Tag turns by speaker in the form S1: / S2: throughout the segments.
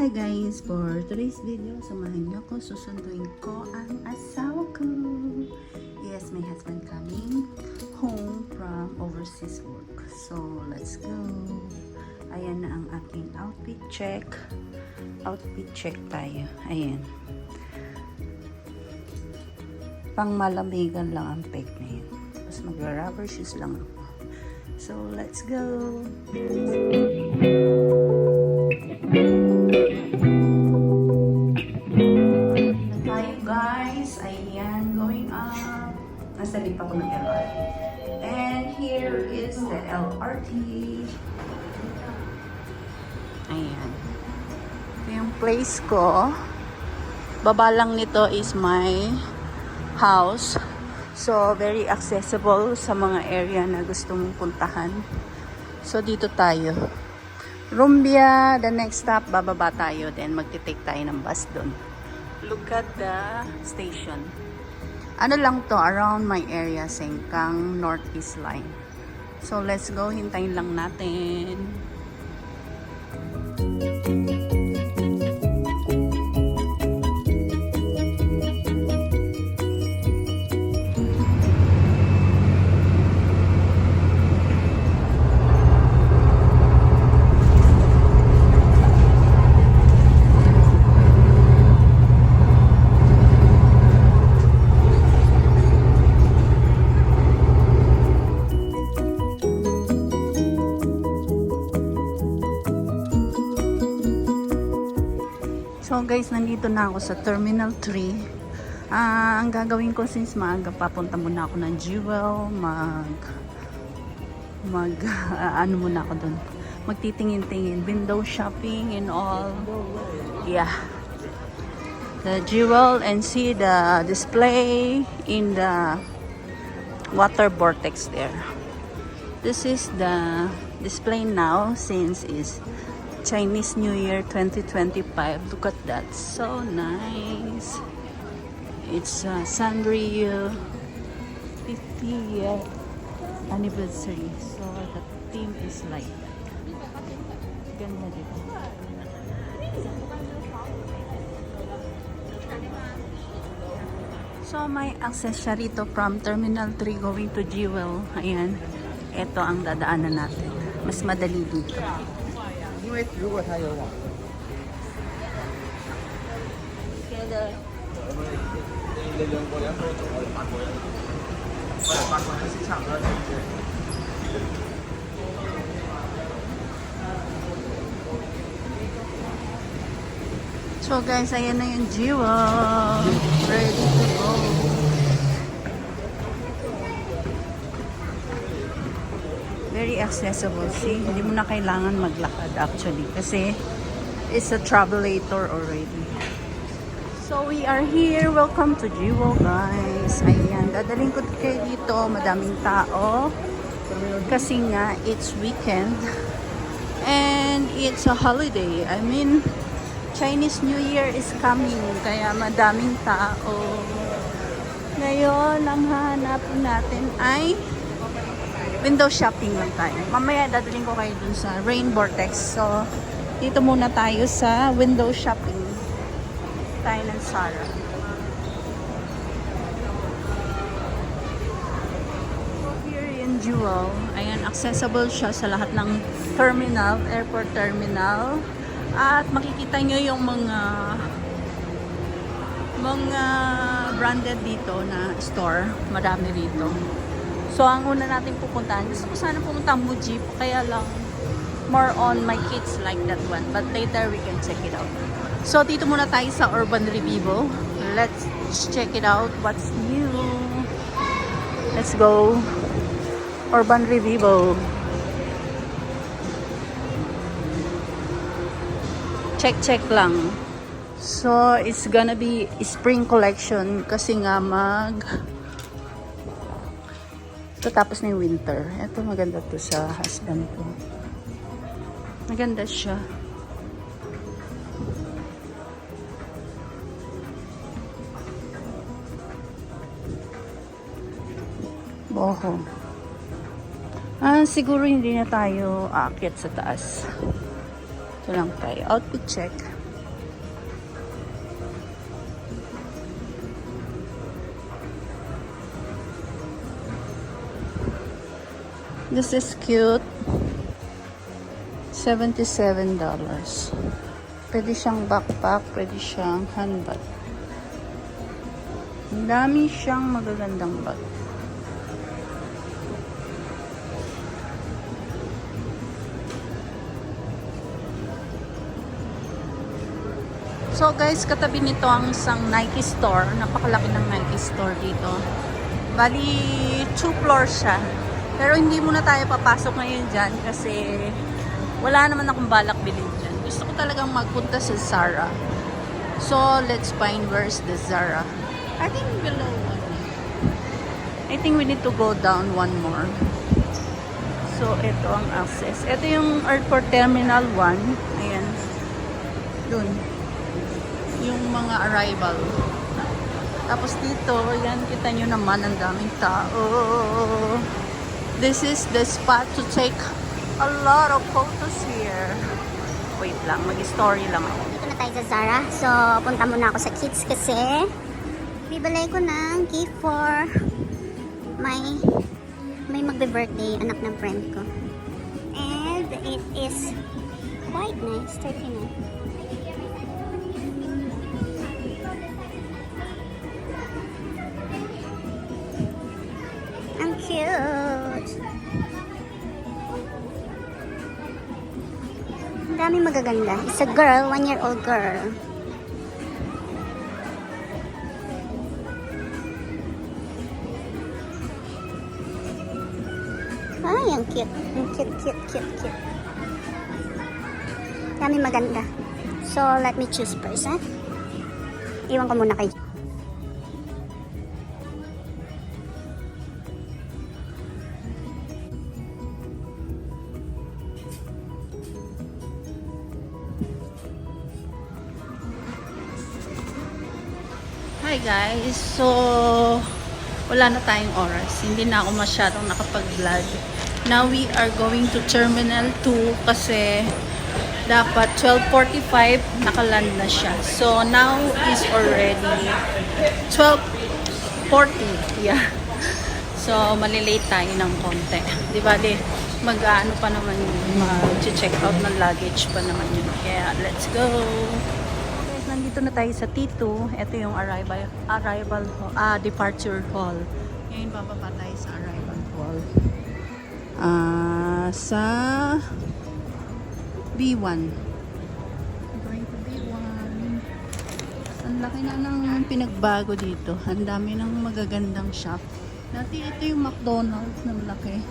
S1: Hi guys! For today's video, samahan niyo ko, susunduin ko ang asawa ko. Yes, my husband coming home from overseas work. So, let's go. Ayan na ang aking outfit check. Outfit check tayo. Ayan. Pang malamigan lang ang peg na yun. Tapos mag-rubber shoes lang ako. So, let's go. Tayo guys. Ayan. Going up. Nasa lipa ko ng LRT. And here is the LRT. Ayan. Ito yung place ko. Baba lang nito is my house. So, very accessible sa mga area na gusto mong puntahan. So, dito tayo. Rumbia, the next stop, bababa tayo. Then, magti-take tayo ng bus doon. Look at the station. Ano lang to, around my area, Sengkang Northeast Line. So, let's go. Hintayin lang natin. So guys, nandito na ako sa Terminal 3. Ang gagawin ko since maaga, papunta muna ako ng Jewel, ano muna ako dun, magtitingin-tingin, window shopping and all. Yeah. The Jewel and see the display in the water vortex there. This is the display now since is Chinese New Year 2025. Look at that. So nice. It's Sanrio 50th anniversary. So the theme is like ganda dito. So may access siya rito from Terminal 3 going to Jewel. Ayan. Ito ang dadaanan natin. Mas madali dito.
S2: 因为如果它有网，
S1: 觉得
S2: 你2個人可以做我哋8個人，我哋8個人先差唔多一隻。
S1: So guys, ayan na yung Jewel. Ready to go. Very accessible. See, hindi mo na kailangan maglakad actually kasi it's a travelator already. So we are here. Welcome to Jewel guys. Ayan, dadaling ko kayo dito. Madaming tao. Kasi nga, it's weekend. And it's a holiday. I mean, Chinese New Year is coming. Kaya madaming tao. Ngayon, ang hahanapin natin ay window shopping lang tayo. Mamaya dadaling ko kayo dun sa rain vortex. So, dito muna tayo sa window shopping. Tayo ng Zara. So, here in Jewel, ayan, accessible siya sa lahat ng terminal, airport terminal. At makikita nyo yung mga branded dito na store. Marami rito. So, ang una natin pupuntahan, gusto ko sana pumunta ang Muji, kaya lang more on my kids like that one. But later, we can check it out. So, dito muna tayo sa Urban Revivo. Let's check it out. What's new? Let's go. Urban Revivo. Check lang. So, it's gonna be spring collection kasi nga tapos na yung winter. Ito maganda to sa husband ko. Maganda siya. Boho. Siguro hindi na tayo aakyat sa taas. Ito lang tayo. Outfit check. This is cute. $77. Pwede siyang backpack, pwede siyang handbag. Ang dami siyang magagandang bag. So guys, katabi nito ang isang Nike store. Napakalaki ng Nike store dito. Bali, 2 floors siya. Pero hindi muna tayo papasok ngayon dyan kasi wala naman akong balak bilhin dyan. Gusto ko talagang magpunta sa Zara. So, let's find where's the Zara. I think below one. I think we need to go down one more. So, ito ang access. Ito yung Airport Terminal 1. Ayan. Dun. Yung mga arrival. Tapos dito, yan, kita nyo naman ang daming tao. This is the spot to take a lot of photos here. Wait lang, mag-story lang ako.
S3: Dito na tayo sa Zara. So, punta muna ako sa kids kasi bibalay ko ng gift for may magbe-birthday, anak ng friend ko. And it is quite nice, 39. Ang cute! Ang daming magaganda. It's a girl, 1-year-old girl. Ay, ang cute. Ang cute. Daming maganda. So, let me choose first, ha? Iwan ko muna kayo.
S1: Hi guys! So, wala na tayong oras. Hindi na ako masyadong nakapag-vlog. Now we are going to Terminal 2 kasi dapat 12:45 nakaland na siya. So, now is already 12:40. Yeah. So, malilate tayo ng konti. Di ba, mag-ano pa naman yun, mag-check out ng luggage pa naman yun. Kaya, let's go! Guys, nandito na tayo sa T2. Ito yung departure hall. Ngayon, bababa tayo sa arrival hall. Sa B1. Going to B1. Ang laki na ng pinagbago dito. Ang dami ng magagandang shop. Dati ito yung McDonald's na malaki.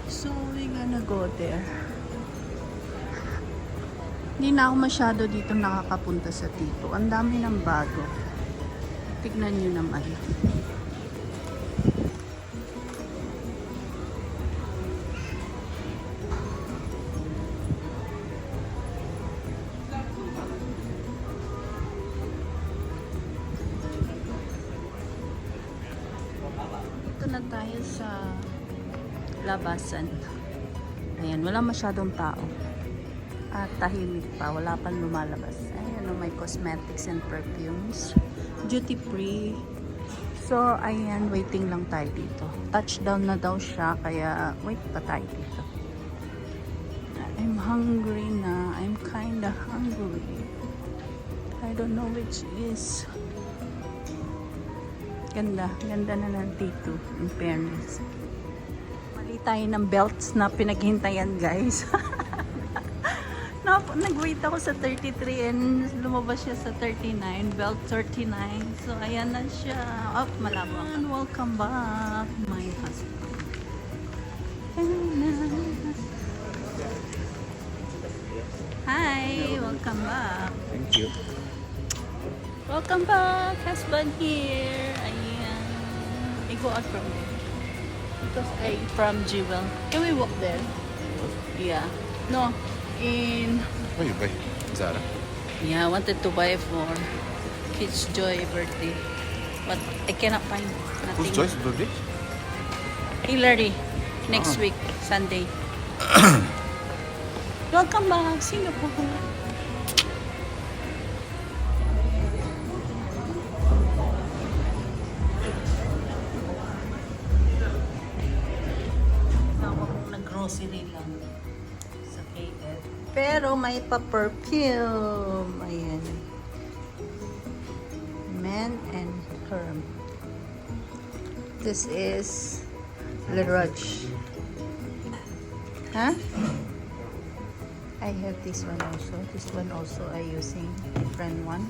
S1: So, we're gonna go there. Hindi na ako masyado dito nakakapunta sa Tito. Ang dami ng bago. Tignan nyo naman. Dito na tayo sa labasan. Ayan, wala masyadong tao. At tahimik pa, wala pang lumalabas. Ayan, may cosmetics and perfumes. Duty free. So, ayan, waiting lang tayo dito. Touchdown na daw siya, kaya wait pa tayo dito. I'm hungry na. I'm kinda hungry. I don't know which is. Ganda. Ganda na ng T2, in fairness. Mali tayo ng belts na pinaghintayan, guys. Nag-wait ako sa 33 and lumabas siya sa 39, belt 39. So, ayan na siya. Oh, malabo. And welcome back, my husband. Hi, welcome back.
S2: Thank you.
S1: Welcome back, husband here. Ayan. I go out from there. Because I'm from Jewel. Can we walk there? Yeah. No.
S2: What you buy? Zara.
S1: Yeah, I wanted to buy for Kids Joy birthday. But I cannot find nothing.
S2: Whose choice birthday?
S1: Hillary. Next week, Sunday. Welcome back, Singapore. So, Pero may pa-perfume. Ayan. Men and Herm. This is Le Roche. Huh? I have this one also. This one also I using different one.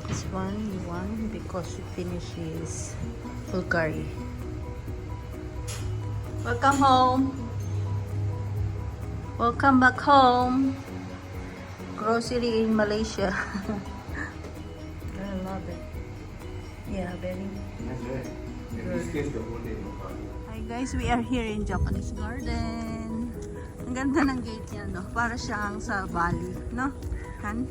S1: This one because it finishes Bulgari. Welcome home. Welcome back home. Grocery in Malaysia. I love it. Yeah, very good. Hi guys, we are here in Japanese Garden. Ang ganda ng gate niya, no? Para siyang sa Bali, no? Han?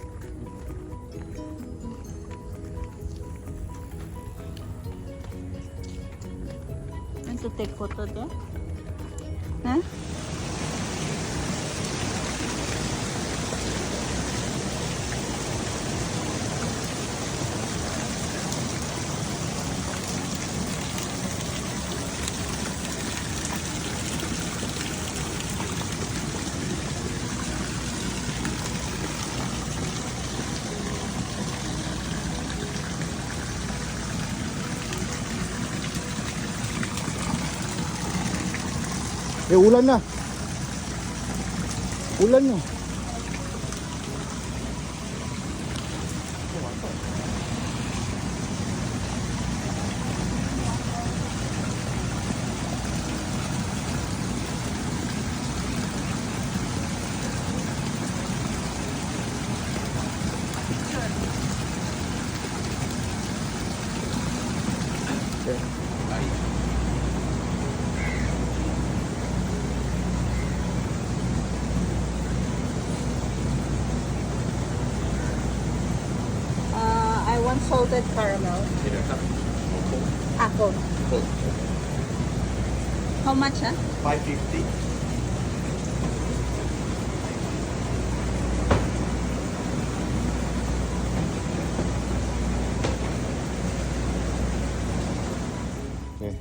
S1: Want to take photo there? Huh?
S2: Ulan na. Ulan na.
S1: I want salted caramel. Apple. How much, huh?
S2: 550. Okay.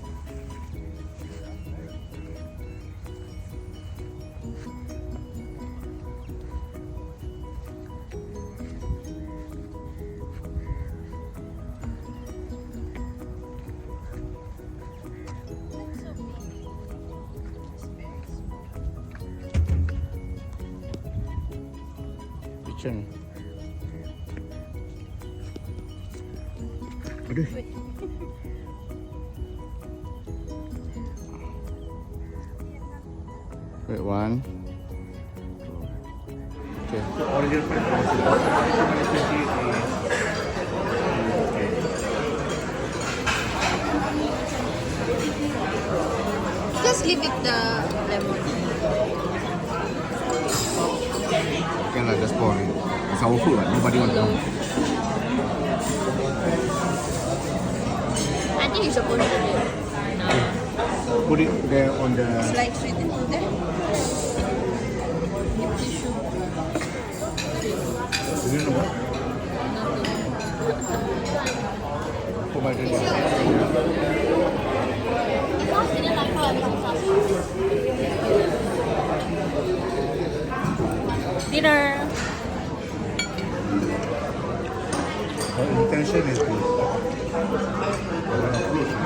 S2: Kitchen. Aduh. Wait, one. Okay. The original price is
S1: Just leave it the lemon.
S2: Okay lah, just pour it. It's our food, right? Nobody wants to know.
S1: I think you're supposed to do it.
S2: Put it there on the...
S1: Slide sweet into there. Give tissue.
S2: You know what? Put my drink.
S1: Dinner.
S2: The intention is to... fruit.